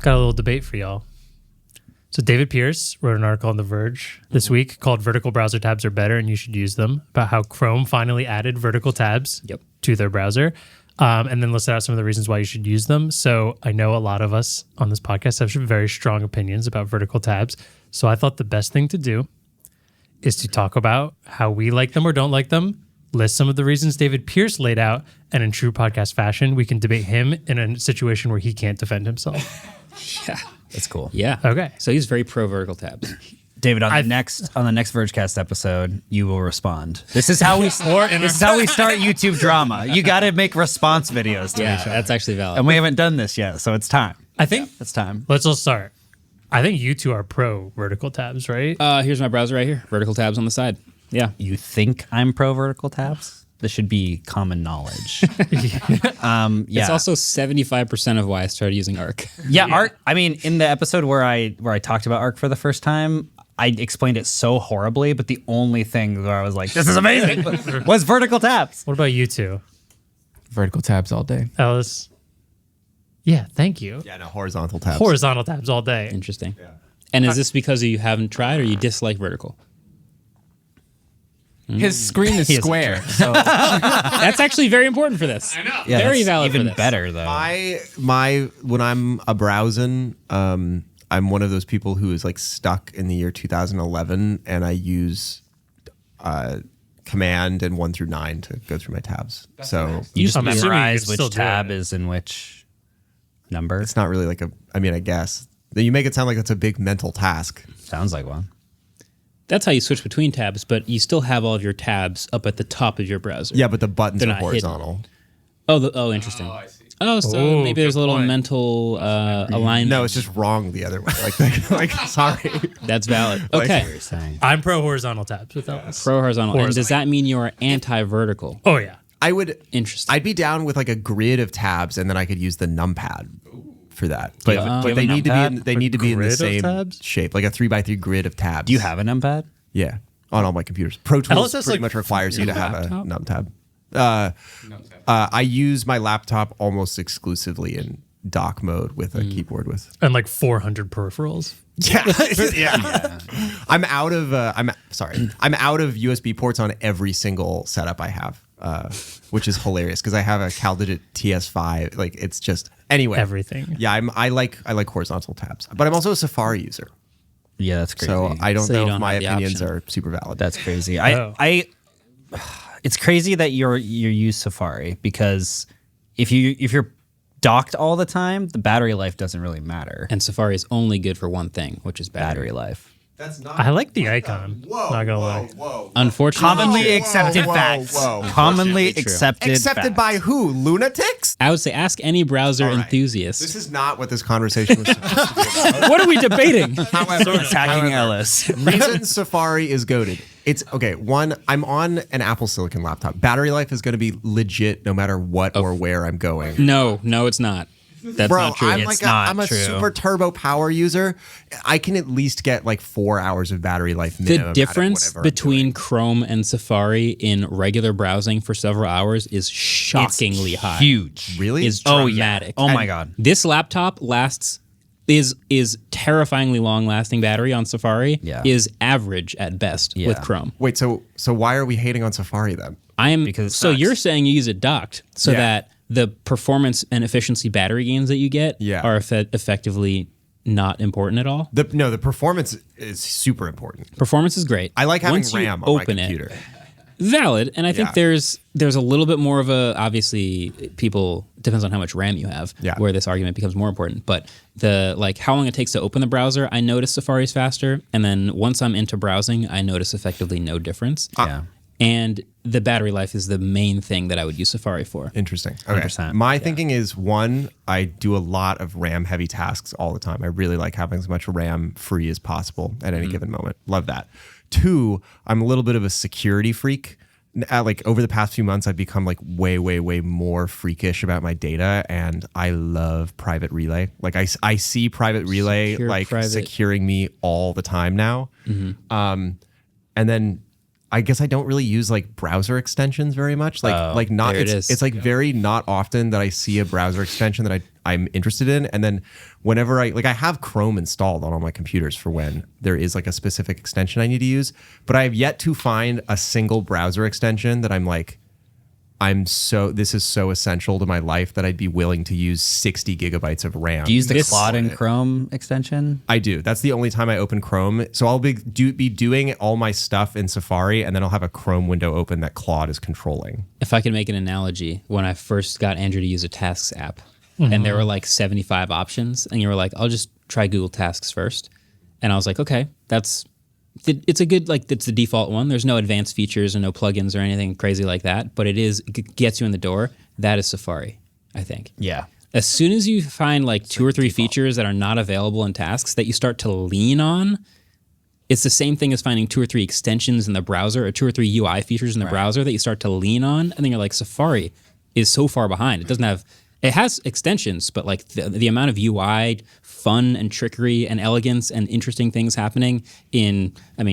Got a little debate for y'all. So David Pierce wrote an article on The Verge this week called Vertical Browser Tabs Are Better and You Should Use Them, about how Chrome finally added vertical tabs to their browser, and then listed out some of the reasons why you should use them. So I know a lot of us on this podcast have very strong opinions about vertical tabs. So I thought the best thing to do is to talk about how we like them or don't like them, list some of the reasons David Pierce laid out, and in true podcast fashion, we can debate him in a situation where he can't defend himself. Yeah. That's cool. Yeah. Okay. So he's very pro vertical tabs. David, on the next Vergecast episode, you will respond. This is how we start YouTube drama. You got to make response videos to each other. That's actually valid. And we haven't done this yet, so it's time. I think it's time. Let's all start. I think you two are pro vertical tabs, right? Here's my browser right here. Vertical tabs on the side. Yeah. You think I'm pro vertical tabs? This should be common knowledge. It's also 75% of why I started using Arc. Yeah, Arc. I mean, in the episode where I talked about Arc for the first time, I explained it so horribly, but the only thing where I was like, "This is amazing," was vertical tabs. What about you two? Vertical tabs all day. Ellis? Yeah, thank you. Yeah, no, horizontal tabs. Horizontal tabs all day. Interesting. Yeah. And is this because you haven't tried or you dislike vertical? His screen is square. So. That's actually very important for this. I know. Yeah, very valid even for this. better, though. My when I'm browsing, I'm one of those people who is like stuck in the year 2011, and I use Command and 1 through 9 to go through my tabs. So you just I'm assuming memorize you can which still do tab it. is in which number. it's not really like I guess. You make it sound like it's a big mental task. Sounds like one. That's how you switch between tabs, but you still have all of your tabs up at the top of your browser. Yeah, but the buttons They're are not horizontal. Interesting. Oh, I see. Oh, so maybe there's a little mental alignment. No, it's just wrong the other way. Like sorry. That's valid. Okay. I'm pro horizontal tabs with Ellis. Pro horizontal. And does that mean you're anti-vertical? Oh, yeah. Interesting. I'd be down with like a grid of tabs, and then I could use the numpad for that. But they need to be in the same shape, like a 3x3 grid of tabs. Do you have a numpad? Yeah, on all my computers. Pro Tools pretty like much requires you to have a numtab. I use my laptop almost exclusively in dock mode with a keyboard with And like 400 peripherals. yeah. I'm out of USB ports on every single setup I have, which is hilarious because I have a CalDigit TS5. Like it's just anyway Everything. Yeah, I like horizontal tabs, but I'm also a Safari user. Yeah, that's crazy. So I don't know if my have the opinions option. are super valid. That's crazy. Oh. It's crazy that you use Safari because if you're docked all the time, the battery life doesn't really matter. And Safari is only good for one thing, which is Battery life. That's not. I like the icon. Not gonna lie. Unfortunately, Commonly accepted facts. Commonly accepted Accepted by who? Lunatics? I would say ask any browser enthusiast. This is not what this conversation was supposed to be about. What are we debating? attacking Ellis. Reason Safari is goated. It's okay. One, I'm on an Apple Silicon laptop. Battery life is going to be legit no matter what or where I'm going. No, it's not. That's Bro, not true. I'm a super turbo power user. I can at least get like 4 hours of battery life minimum. The difference whatever I'm between doing. Chrome and Safari in regular browsing for several hours is shockingly high. Huge. Really? Is Oh, yeah. dramatic. Oh, my God. This laptop is terrifyingly long lasting battery on Safari. Yeah. Is average at best with Chrome. Wait, so why are we hating on Safari then? Because it so sucks. you're saying you use it docked so Yeah. that the performance and efficiency battery gains that you get are effectively not important at all. The performance is super important. Performance is great. I like having Once you RAM on my open computer. Valid, and I think Yeah. there's a little bit more of a, obviously people depends on how much RAM you have, where this argument becomes more important. But the how long it takes to open the browser, I notice Safari's faster, and then once I'm into browsing, I notice effectively no difference. And the battery life is the main thing that I would use Safari for. Interesting. Okay. 100%. My thinking is, one, I do a lot of RAM heavy tasks all the time. I really like having as much RAM free as possible at any given moment. Love that. Two, I'm a little bit of a security freak. Over the past few months, I've become way, way, way more freakish about my data, and I love private relay. I see private relay Secure private. securing me all the time now. And then I guess I don't really use like browser extensions very much. Like not it's like very not often that I see a browser extension that I'm interested in. And then whenever I have Chrome installed on all my computers for when there is like a specific extension I need to use, but I have yet to find a single browser extension that I'm like, this is so essential to my life that I'd be willing to use 60 gigabytes of RAM. Do you use the Claude and Chrome extension? I do. That's the only time I open Chrome. So I'll be doing all my stuff in Safari, and then I'll have a Chrome window open that Claude is controlling. If I can make an analogy, when I first got Andrew to use a Tasks app, and there were like 75 options, and you were like, I'll just try Google Tasks first. And I was like, okay, it's a good, like, it's the default one. There's no advanced features and no plugins or anything crazy like that, but it gets you in the door. That is Safari, I think. Yeah. As soon as you find like two or three features that are not available in Tasks that you start to lean on, it's the same thing as finding two or three extensions in the browser or two or three UI features in the browser that you start to lean on, and then you're like, Safari is so far behind. It has extensions, but like the amount of UI fun and trickery and elegance and interesting things happening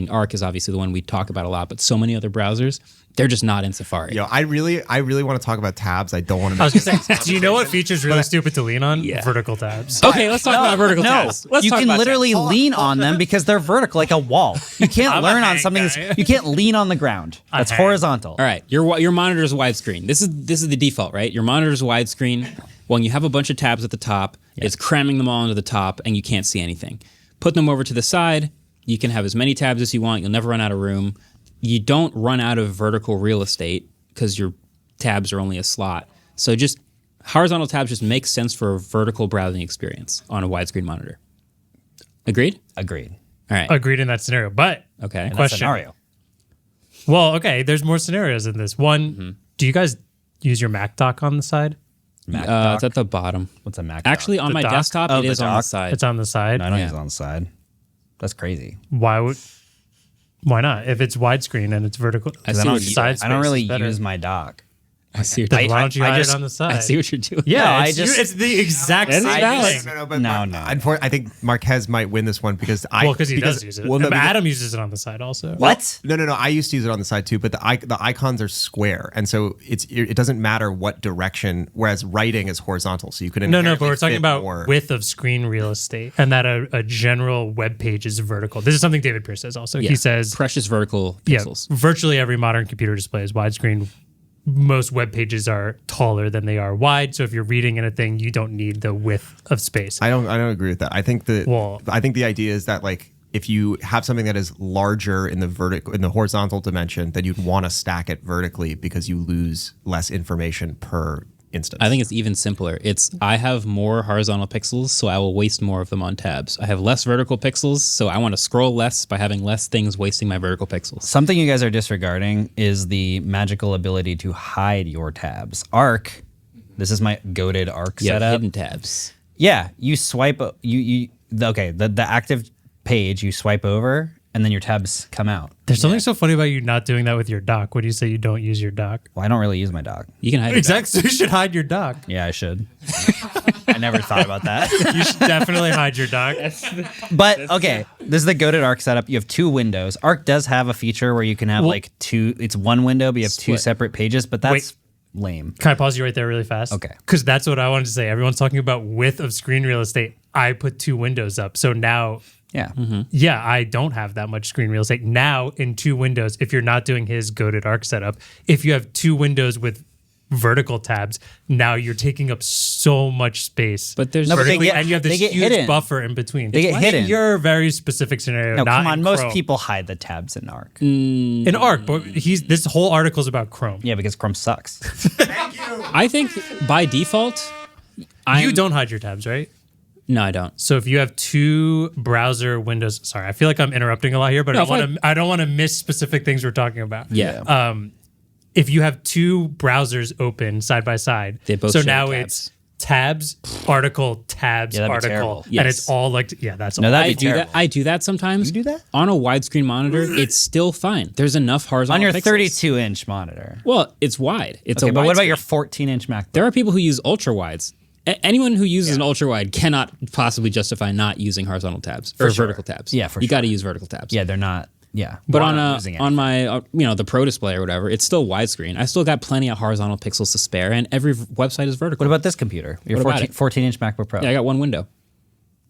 Arc is obviously the one we talk about a lot, but so many other browsers, they're just not in Safari. Yo, I really want to talk about tabs. I don't want to. I was going to say, do you know what feature's really stupid to lean on? Yeah. Vertical tabs. Okay, let's talk about vertical tabs. You can literally lean on them because they're vertical, like a wall. You can't learn on something. You can't lean on the ground. That's horizontal. All right, your monitor is widescreen. This is the default, right? Your monitor is widescreen. When you have a bunch of tabs at the top, it's cramming them all into the top, and you can't see anything. Put them over to the side. You can have as many tabs as you want. You'll never run out of room. You don't run out of vertical real estate because your tabs are only a slot. So just horizontal tabs just make sense for a vertical browsing experience on a widescreen monitor. Agreed? Agreed. All right. Agreed in that scenario. But Okay. question. Scenario. Well, okay, there's more scenarios in this. One, do you guys use your Mac dock on the side? It's at the bottom. What's a Mac? Actually, on my dock? desktop, it the is on the dock? side. It's on the side. No, I don't use it on the side. That's crazy. Why not? If it's widescreen and it's vertical, I see what you- side I don't space really is better. use my dock. I see what Then you're why don't you I hide just- it on the side? I see what you're doing. Yeah, No, it's the exact That is same valid. thing. But No. I think Marquez might win this one because He does use it. Well, no, And because- Adam uses it on the side also. What? No. I used to use it on the side too, but the icons are square, and so it doesn't matter what direction. Whereas writing is horizontal, so you could No, but inherently we're talking fit about more. width of screen real estate, and that a general web page is vertical. This is something David Pierce says also. He says, precious vertical pixels. virtually every modern computer display is widescreen. Most web pages are taller than they are wide, so if you're reading anything, you don't need the width of space. I don't agree with that. I think the idea is that like if you have something that is larger in the horizontal dimension, then you'd want to stack it vertically because you lose less information per instance. I think it's even simpler. I have more horizontal pixels, so I will waste more of them on tabs. I have less vertical pixels, so I want to scroll less by having less things wasting my vertical pixels. Something you guys are disregarding is the magical ability to hide your tabs. Arc, this is my goated Arc setup. Hidden tabs. Yeah, you swipe. The active page you swipe over, and then your tabs come out. There's something so funny about you not doing that with your dock. When you say you don't use your dock, Well, I don't really use my dock. You can hide it. exactly. So you should hide your dock. Yeah, I should. I never thought about that. You should definitely hide your dock. But okay, this is the goated Arc setup. You have two windows. Arc does have a feature where you can have like two. It's one window, but you have two separate pages. But that's lame. Can I pause you right there really fast? Okay. Because that's what I wanted to say. Everyone's talking about width of screen real estate. I put two windows up, so now. Yeah. Yeah, I don't have that much screen real estate. Now, in two windows, if you're not doing his goated Arc setup, if you have two windows with vertical tabs, now you're taking up so much space. But there's vertically, get- and you have they this get huge hidden. buffer in between. They get In hidden. your very specific scenario. No, not come on. in Most Chrome. people hide the tabs in Arc. in Arc, but this whole article is about Chrome. Yeah, because Chrome sucks. I think by default, You don't hide your tabs, right? No, I don't. So if you have two browser windows, sorry, I feel like I'm interrupting a lot here, but No, I don't want to miss specific things we're talking about. Yeah. If you have two browsers open side by side, They both so share now tabs. it's tabs, article, tabs, Yeah, that'd be article, terrible. and Yes. it's all like that's No, all. that'd I be do terrible. that. I do that sometimes. You do that? On a widescreen monitor? It's still fine. There's enough horizontal On your pixels. 32-inch monitor. Well, it's wide. It's Okay, a but wide what about screen. your 14-inch MacBook? There are people who use ultra wides. Anyone who uses an ultra wide cannot possibly justify not using horizontal tabs or vertical tabs. Yeah, for You sure. got to use vertical tabs. Yeah, they're not. Yeah, But Well, I'm not losing on anything. my the Pro Display or whatever, it's still widescreen. I still got plenty of horizontal pixels to spare, and every website is vertical. What about this computer? Your What about 14-inch MacBook Pro. Yeah, I got one window.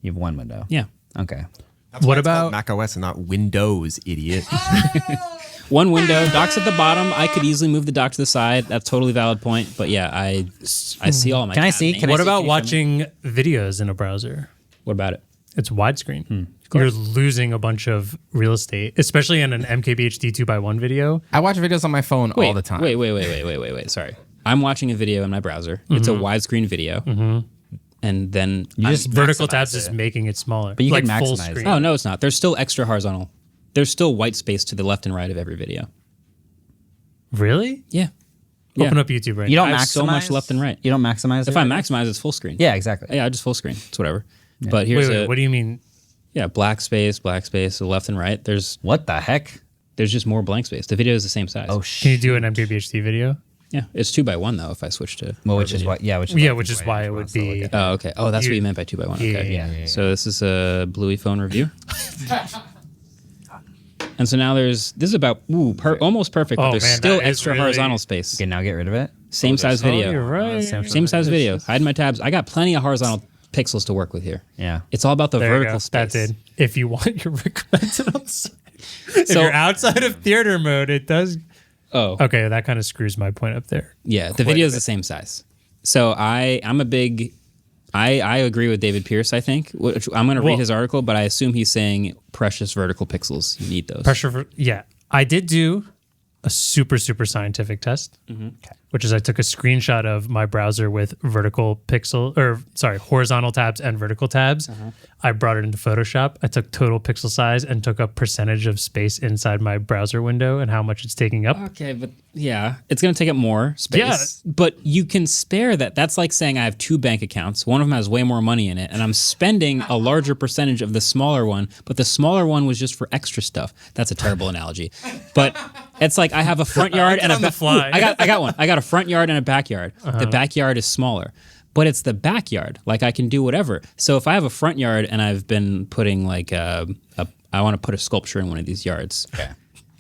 You have one window. Yeah. Okay. That's What why it's called about- Mac OS and not Windows, idiot? One window, dock's at the bottom. I could easily move the dock to the side. That's a totally valid point. But yeah, I see all my. Can I see? tab Can I names. What about Can you watching videos in a browser? What about it? It's widescreen. You're losing a bunch of real estate, especially in an MKBHD 2x1 video. I watch videos on my phone all the time. Wait. Sorry. I'm watching a video in my browser. It's a widescreen video. And then Vertical maximize tabs it. is making it smaller. But you like can full maximize it. screen. Oh, no, it's not. There's still extra horizontal. There's still white space to the left and right of every video. Really? Yeah. Open up YouTube right You now. don't I maximize have so much left and right. You don't maximize. If I maximize, it's full screen. Yeah, exactly. Yeah, I just full screen. It's whatever. But here's Wait, what do you mean? black space, the left and right. There's What the heck? just more blank space. The video is the same size. Oh Can shit. you do an MKBHD video? Yeah, it's 2x1 though. If I switch to Well, which is what? Yeah, which is Yeah, what which is people why it want would us to look be. at. Oh, okay. Oh, that's what You- you meant by 2x1. Yeah, Okay. yeah. So this is a Bluey phone review. And so now this is about almost perfect, but Oh, there's man, still that is extra really- horizontal space. Okay, now get rid of it. Same size video. You're right. Same size video. Hide my tabs. I got plenty of horizontal pixels to work with here. Yeah. It's all about the There you vertical go. space. That's it. If you want your recommended on site. If So- you're outside of theater mode, it does. Oh, Okay, that kind of screws my point up there. yeah. The video is the same size. So I'm a big. I agree with David Pierce. I think I'm going to read Well- his article, but I assume he's saying precious vertical pixels. You need those. Pressure for, yeah. I did do a super scientific test, which is I took a screenshot of my browser with horizontal tabs and vertical tabs. I brought it into Photoshop. I took total pixel size and took a percentage of space inside my browser window and how much it's taking up. Okay, but yeah, it's going to take up more space. Yeah. But you can spare that. That's like saying I have two bank accounts. One of them has way more money in it, and I'm spending a larger percentage of the smaller one, but the smaller one was just for extra stuff. That's a terrible analogy. But it's like I have a front yard and on the fly. I got one. I got a front yard and a backyard. The backyard is smaller. But it's the backyard. Like I can do whatever. So if I have a front yard and I've been putting like I want to put a sculpture in one of these yards. Okay.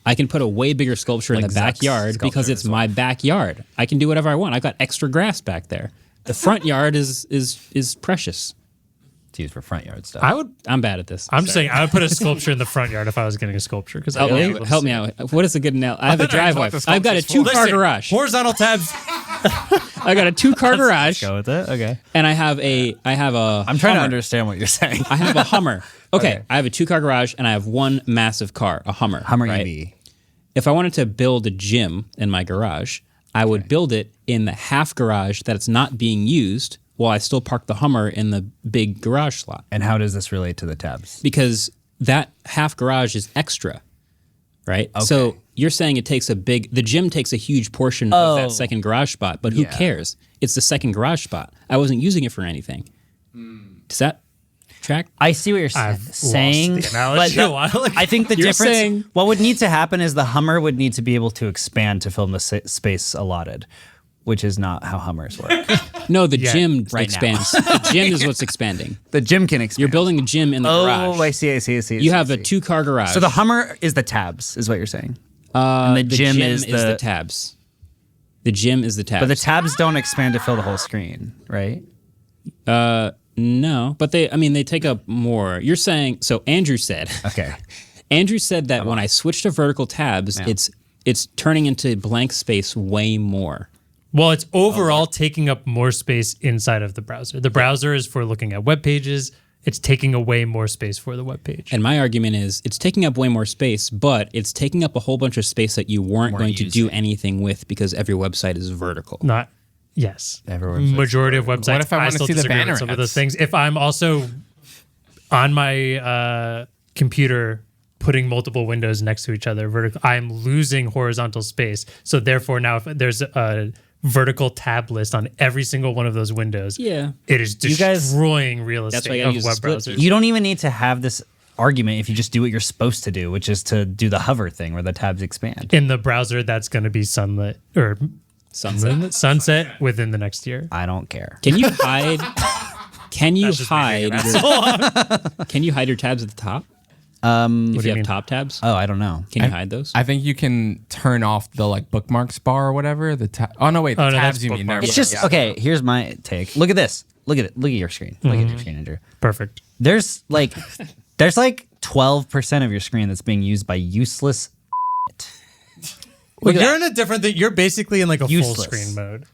I can put a way bigger sculpture in Like the Zuck's backyard because sculpture it's as well. my backyard. I can do whatever I want. I've got extra grass back there. The front yard is precious. It's used for front yard stuff. I'm bad at this. I'm just saying I would put a sculpture in the front yard if I was getting a sculpture because Help me out. What is a good analogy? I have a driveway. I've got a 2-car garage. Horizontal tabs. I got a 2-car garage, Go with it. Okay. and I have a. I'm trying to Hummer. understand what you're saying. I have a Hummer. Okay, Okay. I have a 2-car garage, and I have one massive car, a Hummer. Hummer right? EV. If I wanted to build a gym in my garage, I would build it in the half garage that it's not being used while I still park the Hummer in the big garage slot. And how does this relate to the tabs? Because that half garage is extra, right? So you're saying the gym takes a huge portion of that second garage spot, but who cares? It's the second garage spot. I wasn't using it for anything. Does that track? I see what you're I've saying. lost the analogy but a while ago. I think the You're difference. saying- What would need to happen is the Hummer would need to be able to expand to fill the space allotted, which is not how Hummers work. No, the gym right now. expands. The gym is what's expanding. The gym can expand. You're building a gym in the garage. Oh, I see. You have a 2-car garage. So the Hummer is the tabs, is what you're saying. And the gym is the tabs. The gym is the tabs. But the tabs don't expand to fill the whole screen, right? No, but they take up more. You're saying, so Andrew said Okay. that when I switch to vertical tabs, it's turning into blank space way more. Well, it's overall taking up more space inside of the browser. The browser is for looking at web pages. It's taking away more space for the web page. And my argument is it's taking up way more space, but it's taking up a whole bunch of space that you weren't going to do anything with because every website is vertical. Yes. Every website's Majority of websites. What if I wanna still see the disagree with banner some of ads? those things. If I'm also on my computer putting multiple windows next to each other, vertical, I'm losing horizontal space. So therefore, now if there's a vertical tab list on every single one of those windows, Yeah. it is You guys- destroying real That's why estate you gotta of use web a split browsers. view. You don't even need to have this argument if you just do what you're supposed to do, which is to do the hover thing where the tabs expand. In the browser, that's going to be sunlit or sunset within the next year. I don't care. Can you hide? Can you That's just me being hide? an Can you hide your tabs at the top? If you have top tabs, Oh, I don't know. can you hide those? I think you can turn off the like bookmarks bar or whatever. The no, wait, the no, tabs that's you mean. bookmarks. It's just okay. Here's my take. Look at this. Look at it. Look at your screen. Look at your screen, Andrew. Perfect. There's like 12% of your screen that's being used by useless. Well, Look at you're in a different thing. You're basically in like a Useless. full screen mode.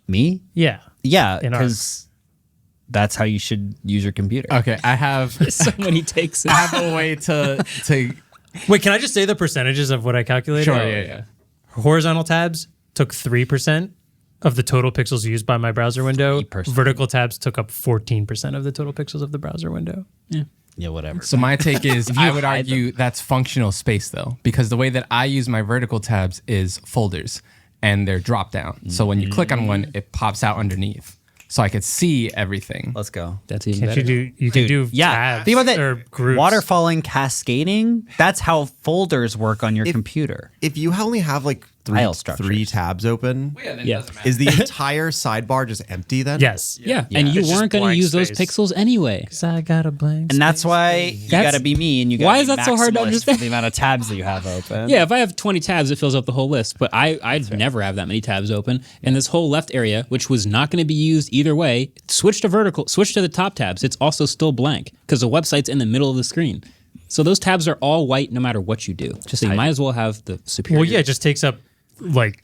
Me? Yeah. Yeah, In ours. because that's how you should use your computer. Okay, I have So many takes. I have a way to Wait, can I just say the percentages of what I calculated? sure, yeah. Horizontal tabs took 3% of the total pixels used by my browser window. 3%. Vertical tabs took up 14% of the total pixels of the browser window. Yeah, whatever. So my take is I would hide argue that's functional space though, because the way that I use my vertical tabs is folders and they're drop down. So when you click on one, it pops out underneath. So I could see everything. Let's go. That's even Can't better. you can do Yeah, tabs think about or that. groups. Waterfalling, cascading. That's how folders work on your computer. If you only have like File structures. three tabs open, Yeah. is the entire sidebar just empty then? Yes. Yeah. And you It's just weren't going to blank use those space. pixels anyway. So I got a blank. And that's why you That's- got to be me. And you. Why gotta is be that so hard to maximalist understand? For the amount of tabs that you have open. Yeah, if I have 20 tabs, it fills up the whole list. But I'd never have that many tabs open. And this whole left area, which was not going to be used either way, switch to vertical, switch to the top tabs. It's also still blank because the website's in the middle of the screen. So those tabs are all white no matter what you do. So you might as well have the superior. Well, yeah, it just takes up like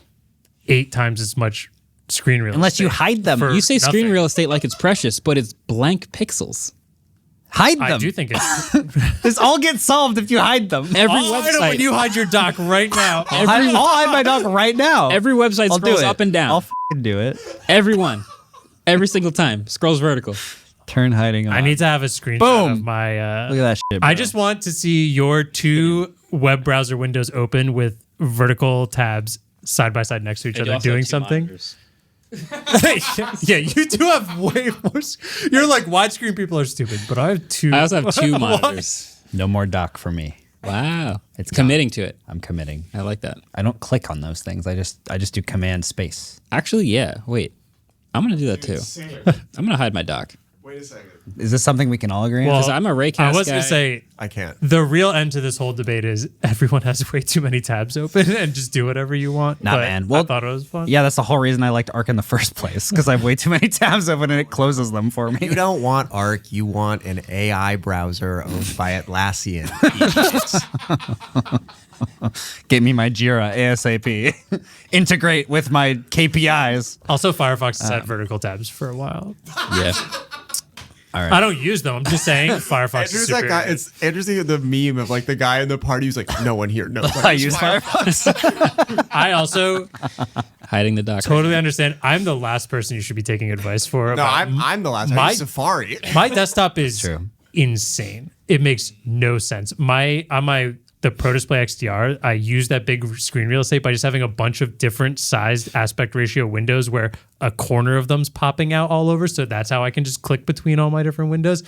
8 times as much screen real Unless estate. you hide them. for You say screen nothing. real estate like it's precious, but it's blank pixels. Hide them. I do think it's This all gets solved if you hide them. Every I know website, when you hide your doc right now. I'll hide my dog right now. every website I'll do scrolls it. up and down. I'll f***ing do it. Everyone, every single time scrolls vertical. Turn hiding on. I need to have a screenshot Boom. of my. Look at that shit. I bro. just want to see your 2 web browser windows open with vertical tabs side by side next to each other doing something. Yeah, you do have way more. You're like widescreen people are stupid, but I have 2. I also have 2 monitors. No more doc for me. Wow, it's committing to it. I'm committing. I like that. I don't click on those things. I just do command space. Actually, yeah. Wait, I'm gonna do that too. I'm gonna hide my doc. Wait a second. Is this something we can all agree on? Because I'm a Raycast I was guy. gonna say I can't. the real end to this whole debate is everyone has way too many tabs open and just do whatever you want. Nah, But man. I Well, thought it was fun. Yeah, that's the whole reason I liked Arc in the first place, because I have way too many tabs open and it closes them for me. You don't want Arc. You want an AI browser owned by Atlassian. Get me my Jira ASAP. Integrate with my KPIs. Also, Firefox has had vertical tabs for a while. yeah. I don't use them. I'm just saying Firefox is Andrew's superior. that guy. It's interesting the meme of like the guy in the party who's like, no one here knows. I use Firefox. I also Hiding the doc. totally understand. I'm the last person you should be taking advice for. No, about I'm the last. I my- use Safari. My desktop is True. insane. It makes no sense. The Pro Display XDR, I use that big screen real estate by just having a bunch of different sized aspect ratio windows where a corner of them's popping out all over. So that's how I can just click between all my different windows.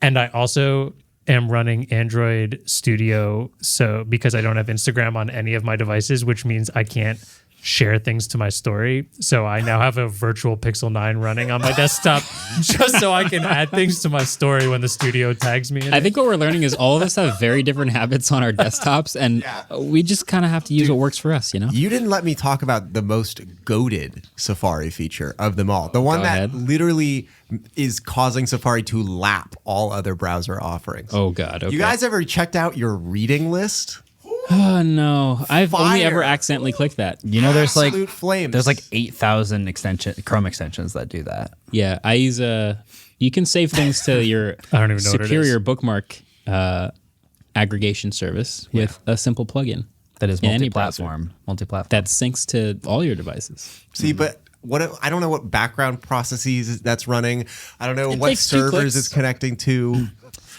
And I also am running Android Studio, so because I don't have Instagram on any of my devices, which means I can't share things to my story. So I now have a virtual Pixel 9 running on my desktop just so I can add things to my story when the studio tags me in I it. think what we're learning is all of us have very different habits on our desktops, and we just kind of have to use what works for us, you know? You didn't let me talk about the most goated Safari feature of them all. The one Go that ahead. literally is causing Safari to lap all other browser offerings. Oh, God. Okay. You guys ever checked out your reading list? Oh, no. I've only Fire. ever accidentally clicked that. You know, there's like Absolute flames. there's like 8,000 Chrome extensions that do that. Yeah, I use you can save things to your I don't even know what it superior is. bookmark aggregation service with a simple plugin That is In any browser. multi-platform. that syncs to all your devices. See, but I don't know what background processes that's running. I don't know It what takes 2 servers clicks. it's connecting to.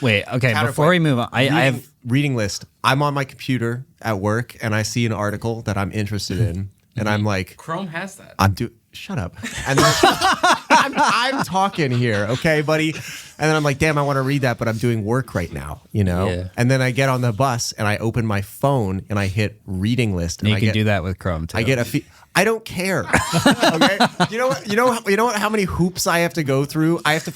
Wait, okay, Counterpoint. before we move on, I have reading list. I'm on my computer at work and I see an article that I'm interested in, and I'm like, Chrome has that. shut up. And then I'm talking here, okay, buddy? And then I'm like, damn, I want to read that, but I'm doing work right now, you know? Yeah. And then I get on the bus and I open my phone and I hit reading list. And you I can get, do that with Chrome too. I get I don't care. Okay. You know what? How many hoops I have to go through? I have to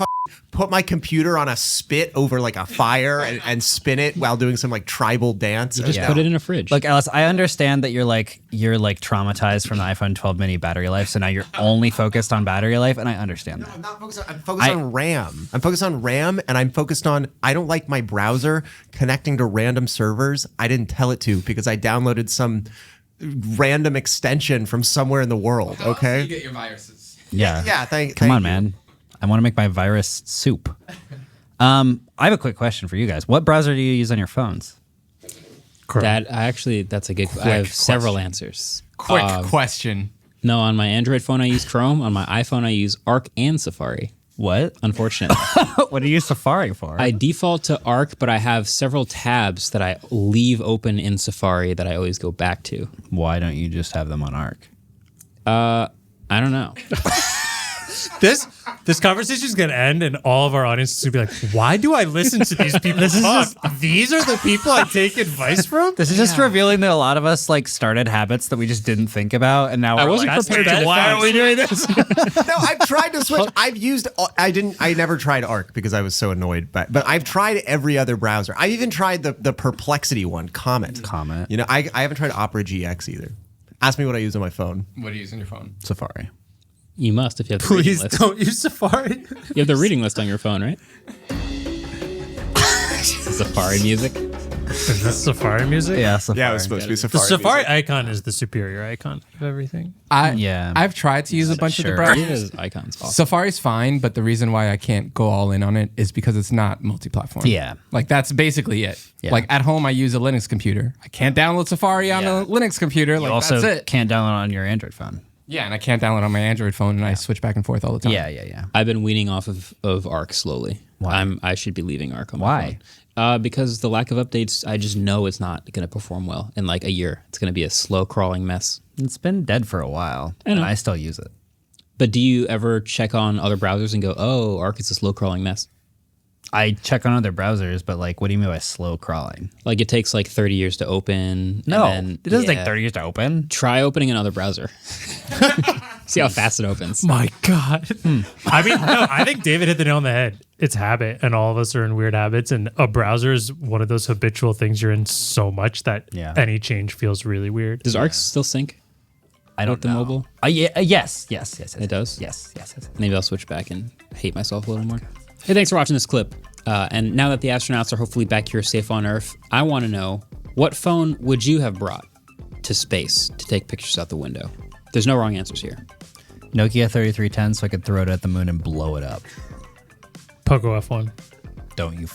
put my computer on a spit over like a fire and spin it while doing some like tribal dance. Just put it in a fridge. Look, Alice, I understand that you're traumatized from the iPhone 12 mini battery life, so now you're only focused on battery life, and I understand that. I'm not focused on, I'm focused on RAM. I'm focused on RAM, and I'm focused on, I don't like my browser connecting to random servers I didn't tell it to because I downloaded some random extension from somewhere in the world, okay? You get your viruses. Yeah. Yeah, Come on, you. man. I want to make my virus soup. I have a quick question for you guys. What browser do you use on your phones? That's a good. I have several answers. Quick question. No, on my Android phone I use Chrome. On my iPhone I use Arc and Safari. What? Unfortunately, What do you use Safari for? I default to Arc, but I have several tabs that I leave open in Safari that I always go back to. Why don't you just have them on Arc? I don't know. This conversation is gonna end, and all of our audience is gonna be like, "Why do I listen to these people talk? These are the people I take advice from." This is just revealing that a lot of us started habits that we just didn't think about, and now I we're wasn't like, prepared to why defend. are we doing this? No, I've tried to switch. I never tried Arc because I was so annoyed. But I've tried every other browser. I've even tried the Perplexity one, Comet. You know, I haven't tried Opera GX either. Ask me what I use on my phone. What do you use on your phone? Safari. You must if you have the reading Please list. don't use Safari. You have the reading list on your phone, right? Safari music. Is this Safari music? Yeah, Safari. Yeah, it was supposed to be The Safari. Safari music. icon is the superior icon of everything. I've tried to use a bunch of the Sure. It browsers. is icons. Awesome. Safari's fine, but the reason why I can't go all in on it is because it's not multi-platform. Yeah. Like that's basically it. Yeah. Like at home I use a Linux computer. I can't download Safari on a Linux computer. Like You also that's it. can't download on your Android phone. Yeah, and I can't download on my Android phone and I switch back and forth all the time. Yeah. I've been weaning off of Arc slowly. Why? I should be leaving Arc on my Why? phone. Because the lack of updates, I just know it's not going to perform well in like a year. It's going to be a slow crawling mess. It's been dead for a while, I know. and I still use it. But do you ever check on other browsers and go, oh, Arc is a slow crawling mess? I check on other browsers, but what do you mean by slow crawling? Like it takes like 30 years to open. No, and then, it doesn't take yeah. 30 years to open. Try opening another browser. See how fast it opens. My God. I mean, no, I think David hit the nail on the head. It's habit, and all of us are in weird habits, and a browser is one of those habitual things you're in so much that any change feels really weird. Does Arc still sync? I don't with the know. mobile? Yes. It does? Yes. Maybe I'll switch back and hate myself a little more. Hey, thanks for watching this clip. And now that the astronauts are hopefully back here safe on Earth, I want to know, what phone would you have brought to space to take pictures out the window? There's no wrong answers here. Nokia 3310 so I could throw it at the moon and blow it up. Poco F1. Don't you